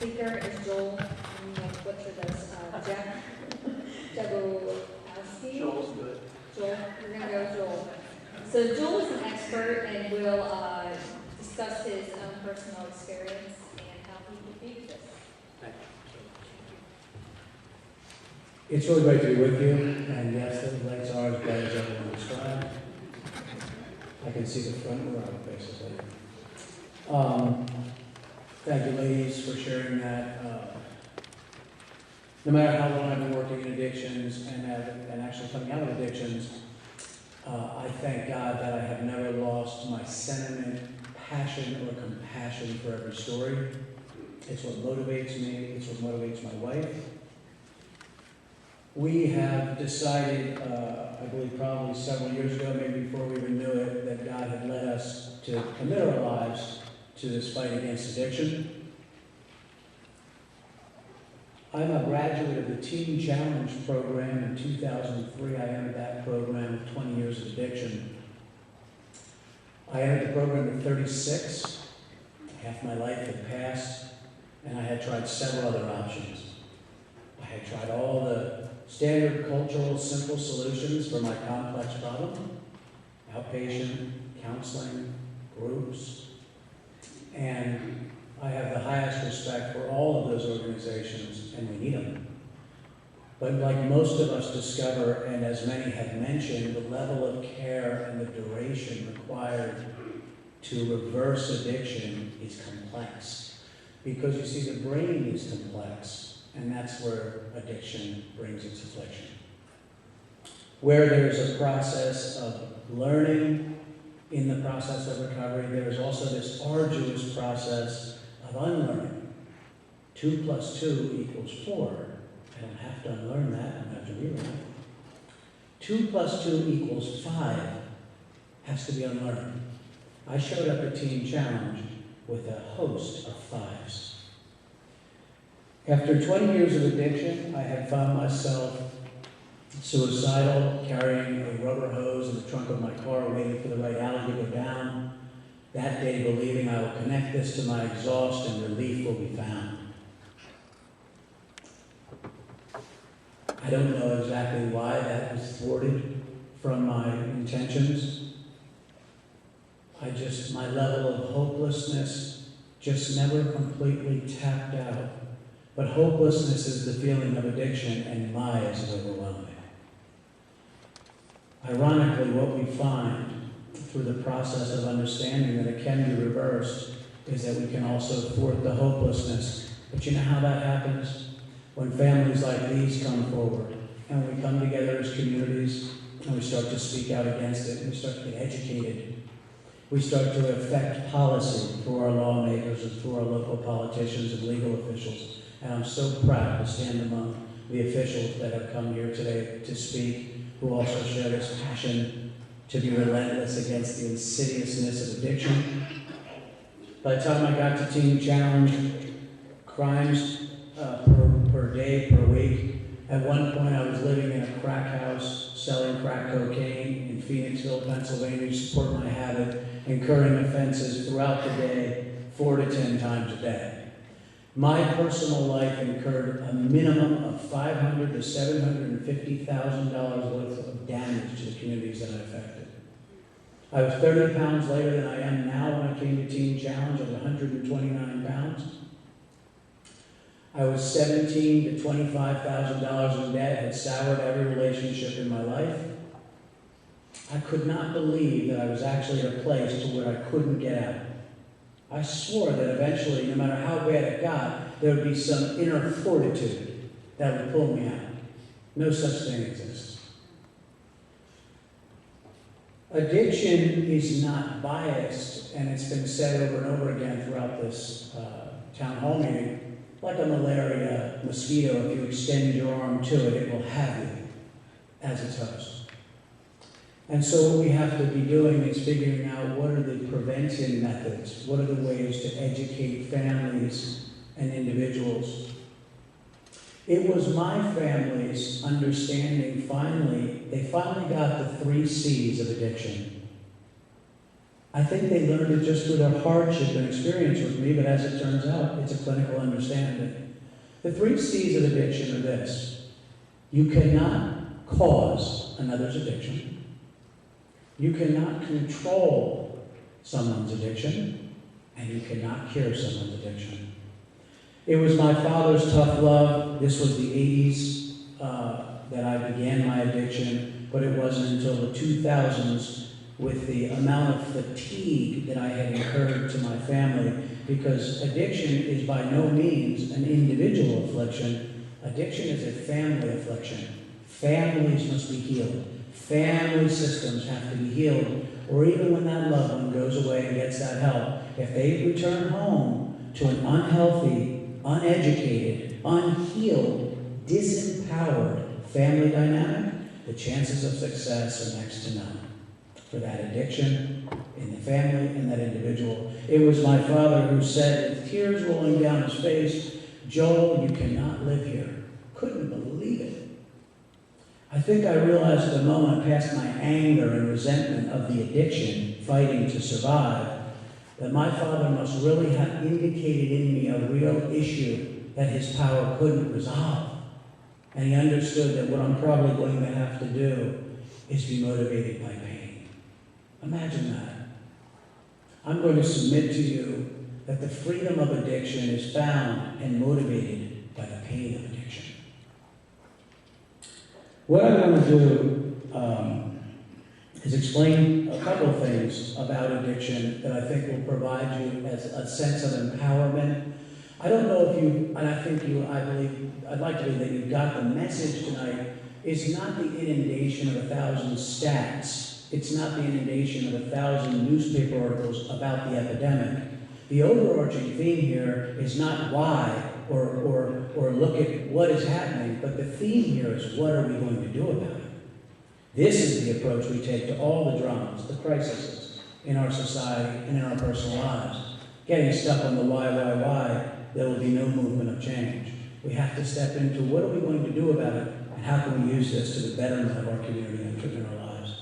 speaker is Joel, I'm going to butcher this, Jakubowski. Joel's good. Joel, we're going to go with Joel. So Joel is an expert and will discuss his own personal experience and how he defeated this. Thank you. It's really great to be with you, and yes, the legs are as bright as everyone described. I can see the front row, basically. Thank you, ladies, for sharing that. No matter how long I've been working in addictions and actually coming out of addictions, I thank God that I have never lost my sentiment, passion, or compassion for every story. It's what motivates me. It's what motivates my wife. We have decided, I believe probably several years ago, maybe before we even knew it, that God had led us to commit our lives to this fight against addiction. I'm a graduate of the Teen Challenge program. In 2003, I entered that program with 20 years of addiction. I entered the program at 36. Half my life had passed, and I had tried several other options. I had tried all the standard cultural simple solutions for my complex problem: outpatient, counseling, groups. And I have the highest respect for all of those organizations, and we need them. But like most of us discover, and as many have mentioned, the level of care and the duration required to reverse addiction is complex. Because you see, the brain is complex, and that's where addiction brings its affliction. Where there's a process of learning in the process of recovery, there is also this arduous process of unlearning. 2 + 2 = 4. I don't have to unlearn that, I don't have to relearn it. 2 + 2 = 5 has to be unlearned. I showed up at Teen Challenge with a host of 5s. After 20 years of addiction, I had found myself suicidal, carrying a rubber hose in the trunk of my car, waiting for the right alley to go down. That day, believing I will connect this to my exhaust and relief will be found. I don't know exactly why that was thwarted from my intentions. My level of hopelessness just never completely tapped out. But hopelessness is the feeling of addiction, and my is overwhelming. Ironically, what we find through the process of understanding that it can be reversed is that we can also thwart the hopelessness. But you know how that happens? When families like these come forward, and we come together as communities, and we start to speak out against it, and we start to get educated. We start to affect policy through our lawmakers and through our local politicians and legal officials. And I'm so proud to stand among the officials that have come here today to speak, who also share this passion to be relentless against the insidiousness of addiction. By the time I got to Teen Challenge, crimes per day, per week. At one point, I was living in a crack house, selling crack cocaine in Phoenixville, Pennsylvania, to support my habit, incurring offenses throughout the day, 4 to 10 times a day. My personal life incurred a minimum of $500,000 to $750,000 worth of damage to the communities that I affected. I was 30 pounds lighter than I am now when I came to Teen Challenge. I was 129 pounds. I was $17,000 to $25,000 in debt, had soured every relationship in my life. I could not believe that I was actually at a place to where I couldn't get out. I swore that eventually, no matter how bad it got, there would be some inner fortitude that would pull me out. No such thing exists. Addiction is not biased, and it's been said over and over again throughout this town hall meeting. Like a malaria mosquito, if you extend your arm to it, it will have you as its host. And so what we have to be doing is figuring out what are the prevention methods, what are the ways to educate families and individuals. It was my family's understanding they finally got the 3 C's of addiction. I think they learned it just through their hardship and experience with me, but as it turns out, it's a clinical understanding. The 3 C's of addiction are this: you cannot cause another's addiction, you cannot control someone's addiction, and you cannot cure someone's addiction. It was my father's tough love. This was the 80s that I began my addiction, but it wasn't until the 2000s with the amount of fatigue that I had incurred to my family, because addiction is by no means an individual affliction. Addiction is a family affliction. Families must be healed. Family systems have to be healed, or even when that loved one goes away and gets that help, if they return home to an unhealthy, uneducated, unhealed, disempowered family dynamic, the chances of success are next to none for that addiction in the family and that individual. It was my father who said, with tears rolling down his face, "Joel, you cannot live here." Couldn't believe it. I think I realized at the moment, past my anger and resentment of the addiction, fighting to survive, that my father must really have indicated in me a real issue that his power couldn't resolve. And he understood that what I'm probably going to have to do is be motivated by pain. Imagine that. I'm going to submit to you that the freedom of addiction is found and motivated by the pain of addiction. What I'm going to do is explain a couple of things about addiction that I think will provide you as a sense of empowerment. I don't know if you, and I'd like to believe that you got the message tonight, is not the inundation of 1,000 stats. It's not the inundation of 1,000 newspaper articles about the epidemic. The overarching theme here is not why or look at what is happening, but the theme here is what are we going to do about it? This is the approach we take to all the dramas, the crises in our society and in our personal lives. Getting stuck on the why, there will be no movement of change. We have to step into what are we going to do about it, and how can we use this to the betterment of our community and in our lives.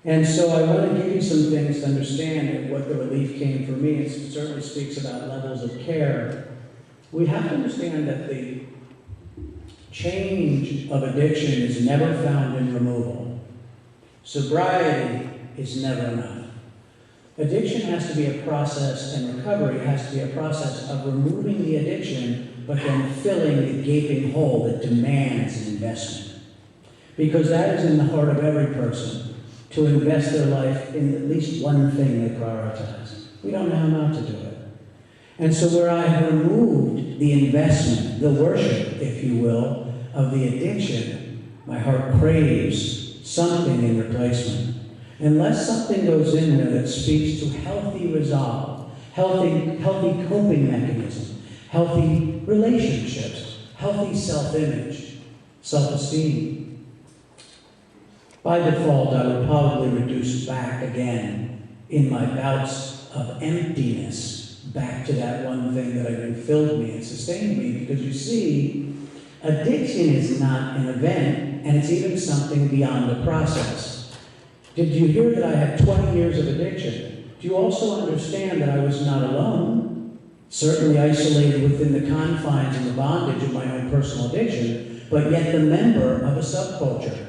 And so I want to give you some things to understand what the relief came for me. It certainly speaks about levels of care. We have to understand that the change of addiction is never found in removal. Sobriety is never enough. Addiction has to be a process, and recovery has to be a process of removing the addiction, but then filling the gaping hole that demands an investment. Because that is in the heart of every person, to invest their life in at least one thing they prioritize. We don't know how not to do it. And so where I have removed the investment, the worship, if you will, of the addiction, my heart craves something in replacement. Unless something goes in there that speaks to healthy resolve, healthy coping mechanism, healthy relationships, healthy self-image, self-esteem, by default, I would probably reduce back again in my bouts of emptiness, back to that one thing that had filled me and sustained me. Because you see, addiction is not an event, and it's even something beyond a process. Did you hear that I had 20 years of addiction? Do you also understand that I was not alone? Certainly isolated within the confines and the bondage of my own personal addiction, but yet the member of a subculture.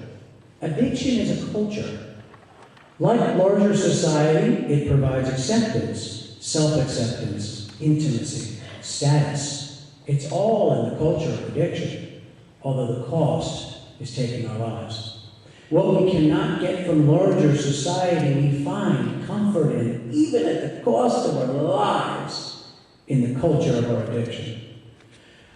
Addiction is a culture. Like larger society, it provides acceptance, self-acceptance, intimacy, status. It's all in the culture of addiction, although the cost is taking our lives. What we cannot get from larger society, we find comfort in, even at the cost of our lives, in the culture of our addiction.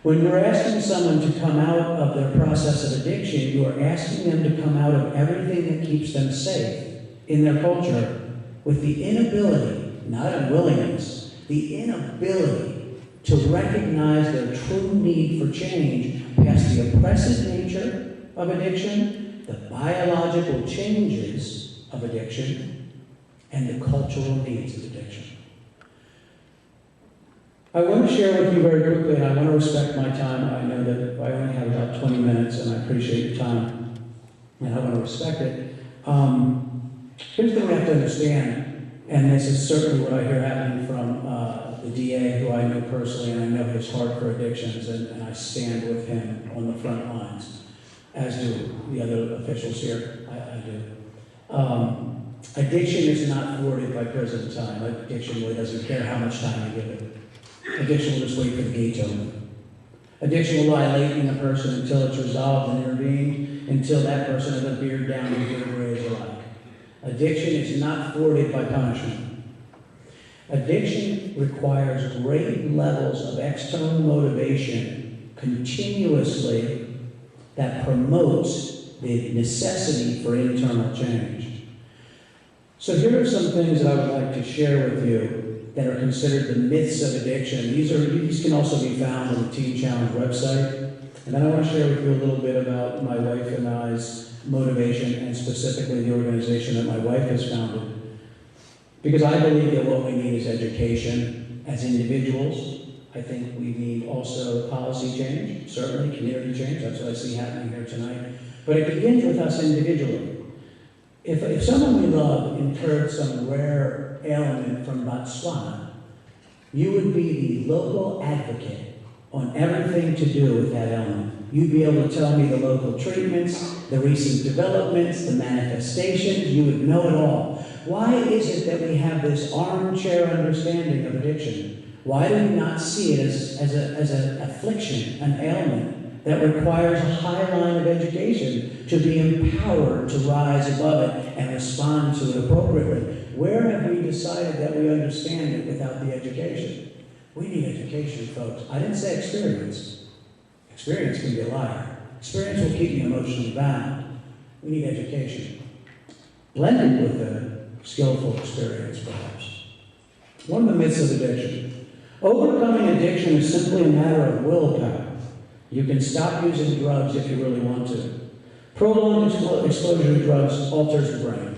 When you're asking someone to come out of their process of addiction, you are asking them to come out of everything that keeps them safe in their culture with the inability, not unwillingness, the inability to recognize their true need for change past the oppressive nature of addiction, the biological changes of addiction, and the cultural needs of addiction. I want to share with you very quickly, and I want to respect my time. I know that I only have about 20 minutes, and I appreciate your time, and I want to respect it. Here's the thing we have to understand, and this is certainly what I hear happening from the DA, who I know personally, and I know his heart for addictions, and I stand with him on the front lines, as do the other officials here. I do. Addiction is not thwarted by prison time. Addiction really doesn't care how much time you give it. Addiction will just wait for the gate to open. Addiction will lie latent in a person until it's resolved and intervened, until that person has a beard down and whatever age you like. Addiction is not thwarted by punishment. Addiction requires great levels of external motivation continuously that promotes the necessity for internal change. So here are some things that I would like to share with you that are considered the myths of addiction. These can also be found on the Teen Challenge website. And then I want to share with you a little bit about my wife and I's motivation, and specifically the organization that my wife has founded. Because I believe that what we need is education as individuals. I think we need also policy change, certainly community change. That's what I see happening here tonight. But it begins with us individually. If someone we love incurred some rare ailment from Botswana, you would be the local advocate on everything to do with that ailment. You'd be able to tell me the local treatments, the recent developments, the manifestations. You would know it all. Why is it that we have this armchair understanding of addiction? Why do we not see it as an affliction, an ailment that requires a high line of education to be empowered to rise above it and respond to it appropriately? Where have we decided that we understand it without the education? We need education, folks. I didn't say experience. Experience can be a liar. Experience will keep you emotionally bound. We need education. Blended with a skillful experience, perhaps. One of the myths of addiction. Overcoming addiction is simply a matter of willpower. You can stop using drugs if you really want to. Prolonged exposure to drugs alters the brain.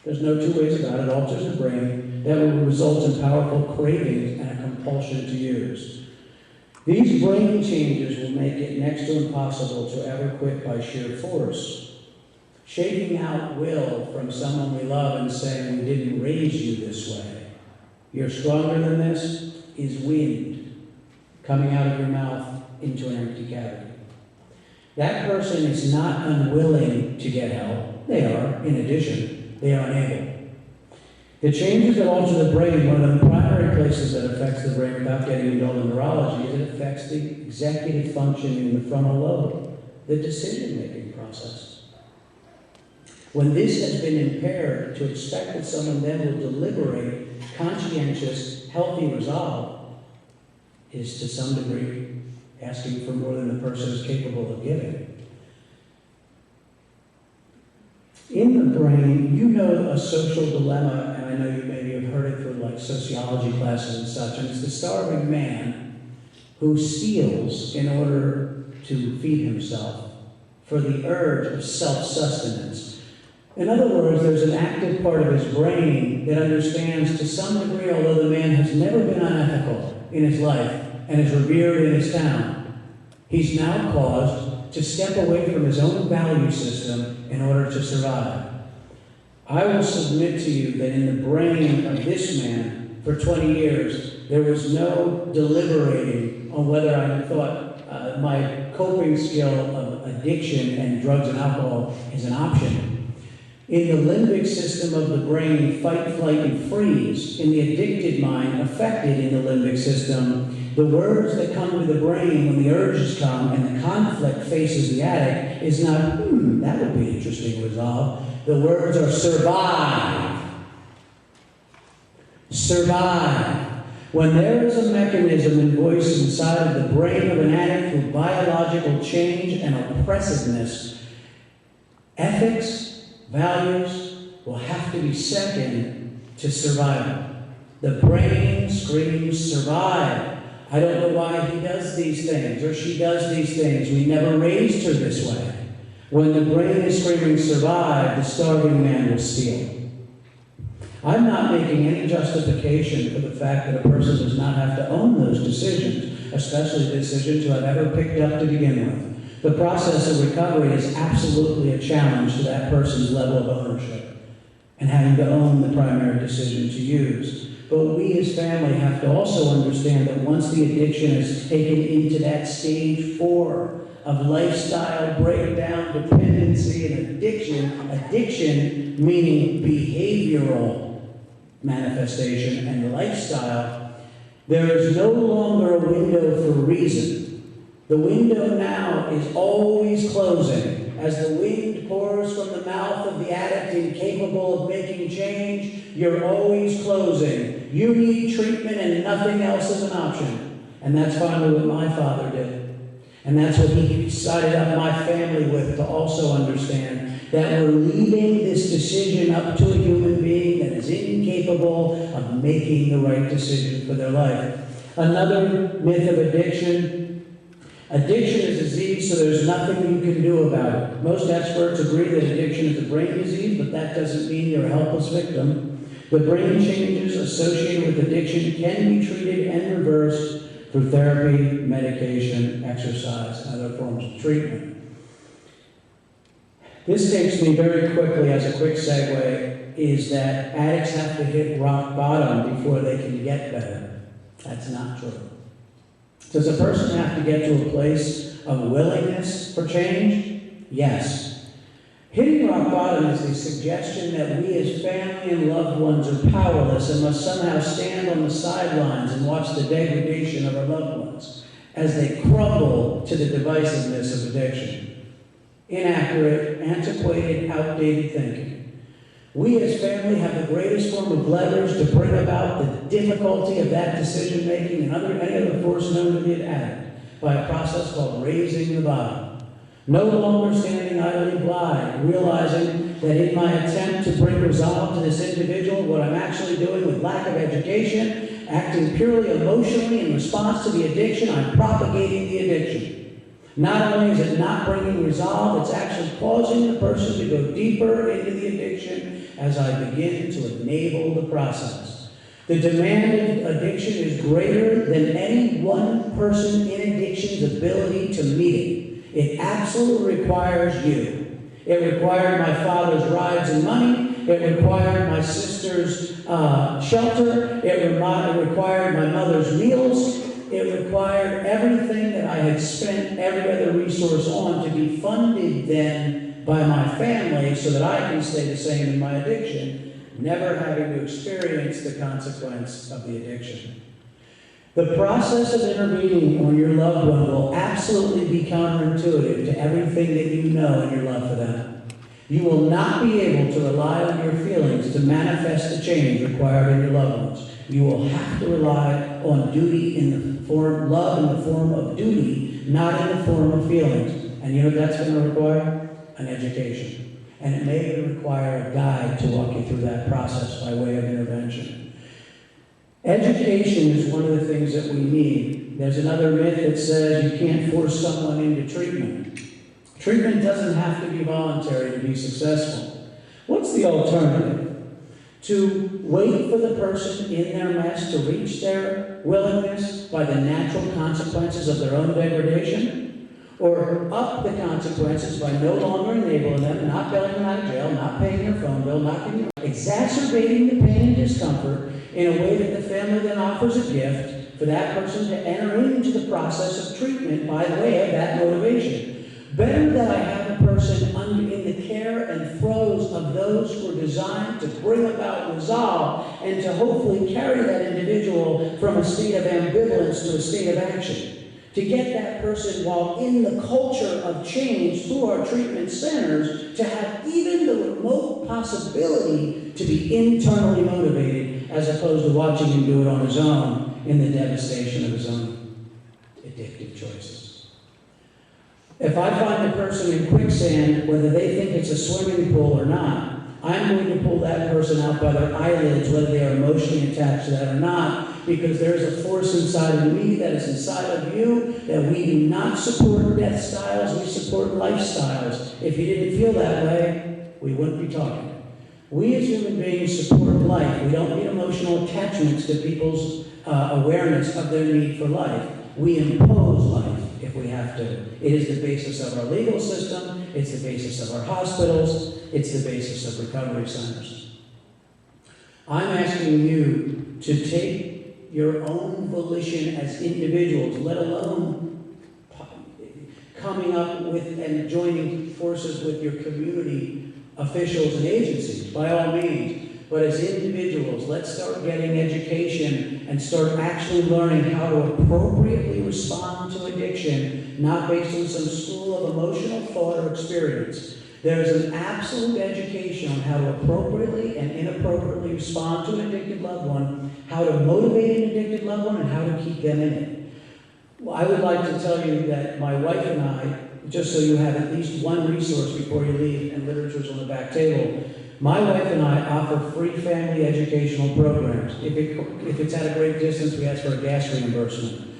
There's no two ways about it. It alters the brain. That will result in powerful cravings and a compulsion to use. These brain changes will make it next to impossible to ever quit by sheer force. Shaking out will from someone we love and saying, "We didn't raise you this way. You're stronger than this," is wind coming out of your mouth into an empty cavity. That person is not unwilling to get help. They are, in addition, they are unable. The changes that alter the brain, one of the primary places that affects the brain without getting into all the neurology, is it affects the executive functioning in the frontal lobe, the decision-making process. When this has been impaired, to expect that someone then will deliberate conscientious, healthy resolve is to some degree asking for more than the person is capable of giving. In the brain, you know a social dilemma, and I know you maybe have heard it through like sociology classes and such, and it's the starving man who steals in order to feed himself for the urge of self-sustenance. In other words, there's an active part of his brain that understands to some degree, although the man has never been unethical in his life and is revered in his town, he's now caused to step away from his own value system in order to survive. I will submit to you that in the brain of this man, for 20 years, there was no deliberating on whether I thought my coping skill of addiction and drugs and alcohol is an option. In the limbic system of the brain, fight, flight, and freeze, in the addicted mind, affected in the limbic system, the words that come to the brain when the urges come and the conflict faces the addict is not, that would be interesting resolve. The words are survive. Survive. When there is a mechanism and voice inside of the brain of an addict through biological change and oppressiveness, ethics, values will have to be second to survival. The brain screams survive. I don't know why he does these things or she does these things. We never raised her this way. When the brain is screaming survive, the starving man will steal. I'm not making any justification for the fact that a person does not have to own those decisions, especially the decision to have ever picked up to begin with. The process of recovery is absolutely a challenge to that person's level of ownership. and having to own the primary decision to use. But we as family have to also understand that once the addiction is taken into that stage 4 of lifestyle breakdown, dependency, and addiction meaning behavioral manifestation and lifestyle, there is no longer a window for reason. The window now is always closing. As the wind pours from the mouth of the addict incapable of making change, you're always closing. You need treatment and nothing else is an option. And that's finally what my father did. And that's what he sided up my family with, to also understand that we're leaving this decision up to a human being that is incapable of making the right decision for their life. Another myth of addiction. Addiction is a disease, so there's nothing you can do about it. Most experts agree that addiction is a brain disease, but that doesn't mean you're a helpless victim. The brain changes associated with addiction can be treated and reversed through therapy, medication, exercise, and other forms of treatment. This takes me very quickly, as a quick segue, is that addicts have to hit rock bottom before they can get better. That's not true. Does a person have to get to a place of willingness for change? Yes. Hitting rock bottom is the suggestion that we as family and loved ones are powerless and must somehow stand on the sidelines and watch the degradation of our loved ones as they crumble to the divisiveness of addiction. Inaccurate, antiquated, outdated thinking. We as family have the greatest form of leverage to bring about the difficulty of that decision making and any other force known to the addict by a process called raising the bottom. No longer standing idly by, realizing that in my attempt to bring resolve to this individual, what I'm actually doing with lack of education, acting purely emotionally in response to the addiction, I'm propagating the addiction. Not only is it not bringing resolve, it's actually causing the person to go deeper into the addiction as I begin to enable the process. The demand of addiction is greater than any one person in addiction's ability to meet it. It absolutely requires you. It required my father's rides and money. It required my sister's shelter. It required my mother's meals. It required everything that I had spent every other resource on to be funded then by my family so that I can stay the same in my addiction, never having to experience the consequence of the addiction. The process of intervening on your loved one will absolutely be counterintuitive to everything that you know in your love for them. You will not be able to rely on your feelings to manifest the change required in your loved ones. You will have to rely on duty in the form, love in the form of duty, not in the form of feelings. And you know what that's going to require? An education. And it may even require a guide to walk you through that process by way of intervention. Education is one of the things that we need. There's another myth that says you can't force someone into treatment. Treatment doesn't have to be voluntary to be successful. What's the alternative? To wait for the person in their mess to reach their willingness by the natural consequences of their own degradation? Or up the consequences by no longer enabling them, not bailing them out of jail, not paying their phone bill, not giving them, exacerbating the pain and discomfort in a way that the family then offers a gift for that person to enter into the process of treatment by way of that motivation. Better that I have a person in the care and throes of those who are designed to bring about resolve and to hopefully carry that individual from a state of ambivalence to a state of action. To get that person, while in the culture of change through our treatment centers, to have even the remote possibility to be internally motivated as opposed to watching him do it on his own in the devastation of his own addictive choices. If I find a person in quicksand, whether they think it's a swimming pool or not, I'm going to pull that person out by their eyelids, whether they are emotionally attached to that or not, because there's a force inside of me that is inside of you that we do not support death styles, we support lifestyles. If you didn't feel that way, we wouldn't be talking. We as human beings support life. We don't need emotional attachments to people's awareness of their need for life. We impose life if we have to. It is the basis of our legal system, it's the basis of our hospitals, it's the basis of recovery centers. I'm asking you to take your own volition as individuals, let alone coming up with and joining forces with your community officials and agencies, by all means. But as individuals, let's start getting education and start actually learning how to appropriately respond to addiction, not based on some school of emotional thought or experience. There is an absolute education on how to appropriately and inappropriately respond to an addicted loved one, how to motivate an addicted loved one, and how to keep them in it. Well, I would like to tell you that my wife and I, just so you have at least one resource before you leave, and literature's on the back table, my wife and I offer free family educational programs. If it's at a great distance, we ask for a gas reimbursement.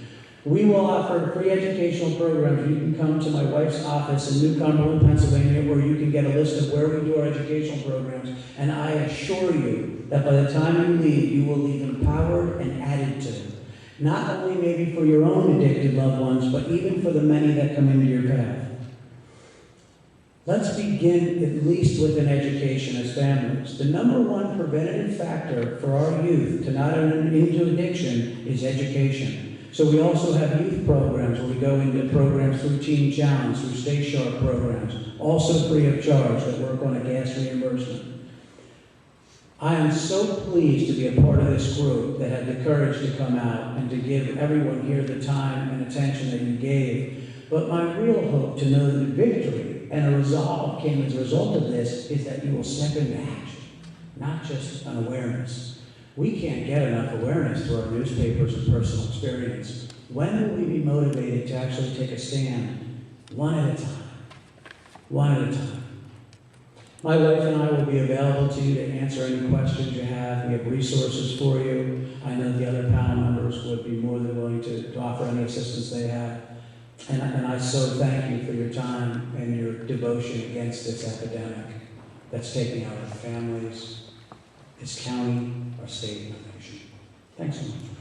We will offer free educational programs. You can come to my wife's office in New Cumberland, Pennsylvania, where you can get a list of where we do our educational programs. And I assure you that by the time you leave, you will leave empowered and added to. Not only maybe for your own addicted loved ones, but even for the many that come into your path. Let's begin at least with an education as families. The number one preventative factor for our youth to not enter into addiction is education. So we also have youth programs where we go into programs through Teen Challenge, through Stay Sharp programs, also free of charge that work on a gas reimbursement. I am so pleased to be a part of this group that had the courage to come out and to give everyone here the time and attention that you gave. But my real hope to know that victory and a resolve came as a result of this is that you will step into action, not just an awareness. We can't get enough awareness through our newspapers and personal experience. When will we be motivated to actually take a stand? One at a time. One at a time. My wife and I will be available to you to answer any questions you have. We have resources for you. I know the other panel members would be more than willing to offer any assistance they have. And I so thank you for your time and your devotion against this epidemic that's taking out our families, this county, our state, and our nation. Thanks so much.